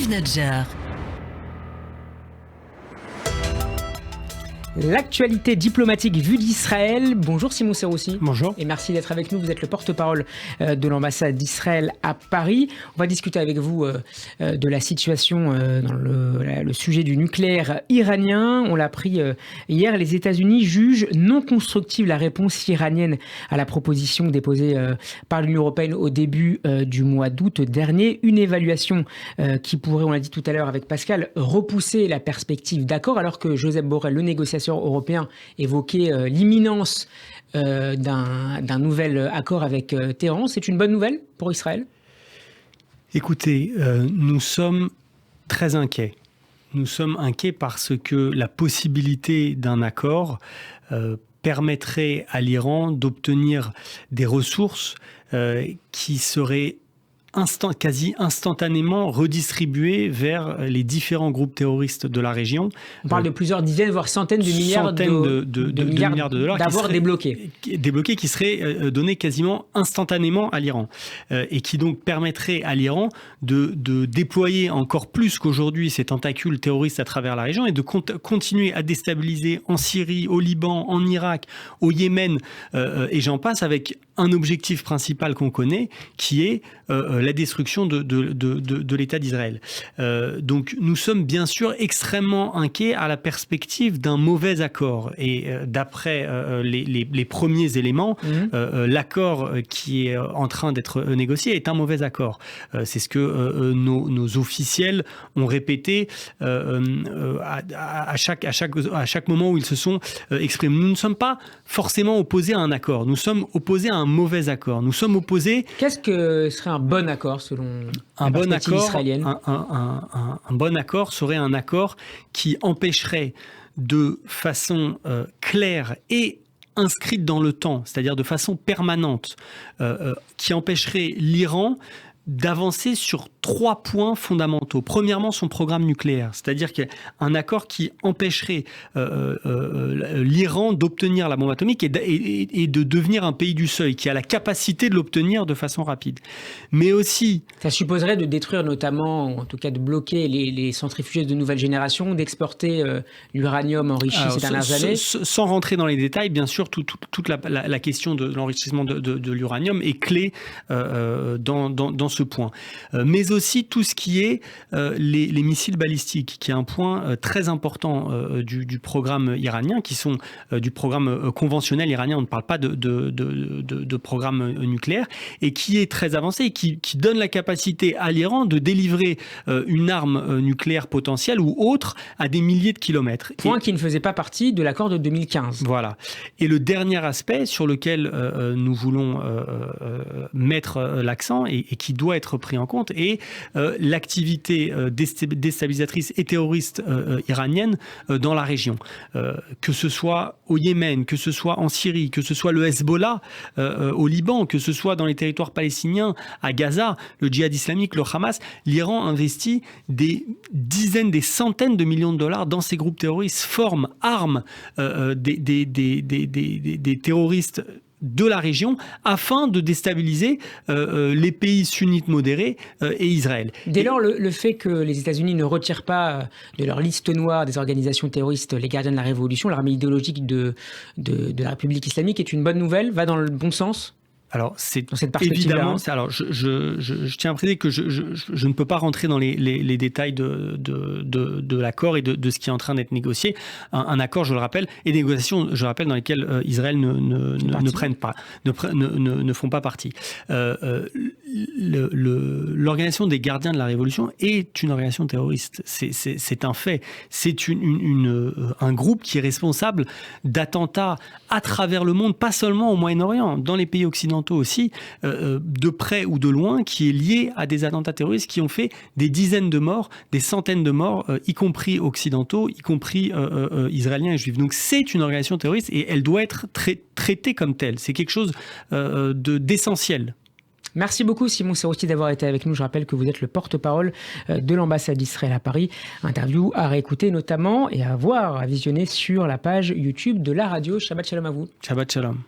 Steve Nadjar. L'actualité diplomatique vue d'Israël. Bonjour Simon Serroussi. Bonjour. Et merci d'être avec nous. Vous êtes le porte-parole de l'ambassade d'Israël à Paris. On va discuter avec vous de la situation dans le sujet du nucléaire iranien. On l'a appris hier, les États-Unis jugent non constructive la réponse iranienne à la proposition déposée par l'Union européenne au début du mois d'août dernier. Une évaluation qui pourrait, on l'a dit tout à l'heure avec Pascal, repousser la perspective d'accord, alors que Joseph Borrell, le négociateur européen, évoquait l'imminence d'un nouvel accord avec Téhéran. C'est une bonne nouvelle pour Israël ? Écoutez, nous sommes très inquiets. Nous sommes inquiets parce que la possibilité d'un accord permettrait à l'Iran d'obtenir des ressources qui seraient quasi instantanément redistribuées vers les différents groupes terroristes de la région. On parle de plusieurs dizaines, voire centaines de milliards de milliards de dollars d'avoir débloqués, qui seraient donnés quasiment instantanément à l'Iran et qui donc permettraient à l'Iran de déployer encore plus qu'aujourd'hui ces tentacules terroristes à travers la région et de continuer à déstabiliser en Syrie, au Liban, en Irak, au Yémen et j'en passe, avec un objectif principal qu'on connaît, qui est la destruction de l'État d'Israël. Donc nous sommes bien sûr extrêmement inquiets à la perspective d'un mauvais accord. Et d'après les premiers éléments, l'accord qui est en train d'être négocié est un mauvais accord. C'est ce que nos officiels ont répété à chaque moment où ils se sont exprimés. Nous ne sommes pas forcément opposés à un accord. Nous sommes opposés à un mauvais accord. Nous sommes opposés... Qu'est-ce que serait un bon accord selon la perspective israélienne ? Un bon accord serait un accord qui empêcherait de façon claire et inscrite dans le temps, c'est-à-dire de façon permanente, qui empêcherait l'Iran d'avancer sur 3 points fondamentaux. Premièrement, son programme nucléaire, c'est-à-dire qu'un accord qui empêcherait l'Iran d'obtenir la bombe atomique et de devenir un pays du seuil, qui a la capacité de l'obtenir de façon rapide. Mais aussi... Ça supposerait de détruire notamment, en tout cas de bloquer les centrifugeuses de nouvelle génération, d'exporter l'uranium enrichi ces dernières années. Sans rentrer dans les détails, bien sûr, toute la question de l'enrichissement de l'uranium est clé dans ce point. Mais aussi tout ce qui est les missiles balistiques, qui est un point très important du programme iranien, qui sont du programme conventionnel iranien. On ne parle pas de programme nucléaire, et qui est très avancé, et qui donne la capacité à l'Iran de délivrer une arme nucléaire potentielle ou autre à des milliers de kilomètres. Point qui ne faisait pas partie de l'accord de 2015. Voilà. Et le dernier aspect sur lequel nous voulons mettre l'accent et qui doit être pris en compte est l'activité déstabilisatrice et terroriste iranienne dans la région. Que ce soit au Yémen, que ce soit en Syrie, que ce soit le Hezbollah au Liban, que ce soit dans les territoires palestiniens, à Gaza, le djihad islamique, le Hamas, l'Iran investit des dizaines, des centaines de millions de dollars dans ces groupes terroristes, forment, arment des terroristes de la région afin de déstabiliser les pays sunnites modérés et Israël. Dès lors, le fait que les États-Unis ne retirent pas de leur liste noire des organisations terroristes les gardiens de la Révolution, l'armée idéologique de la République islamique, est une bonne nouvelle, va dans le bon sens ? Alors, c'est évidemment... Alors, je tiens à préciser que je ne peux pas rentrer dans les détails de l'accord et de ce qui est en train d'être négocié. Un accord, je le rappelle, et des négociations, je le rappelle, dans lesquelles Israël ne font pas partie. L'organisation des gardiens de la Révolution est une organisation terroriste. C'est un fait. C'est un groupe qui est responsable d'attentats à travers le monde, pas seulement au Moyen-Orient, dans les pays occidentaux aussi, de près ou de loin, qui est lié à des attentats terroristes qui ont fait des dizaines de morts, des centaines de morts, y compris occidentaux, y compris israéliens et juifs. Donc c'est une organisation terroriste et elle doit être traitée comme telle. C'est quelque chose d'essentiel. Merci beaucoup Simon Serroussi d'avoir été avec nous. Je rappelle que vous êtes le porte-parole de l'ambassade d'Israël à Paris. Interview à réécouter notamment et à voir, à visionner sur la page YouTube de la radio. Shabbat Shalom à vous. Shabbat Shalom.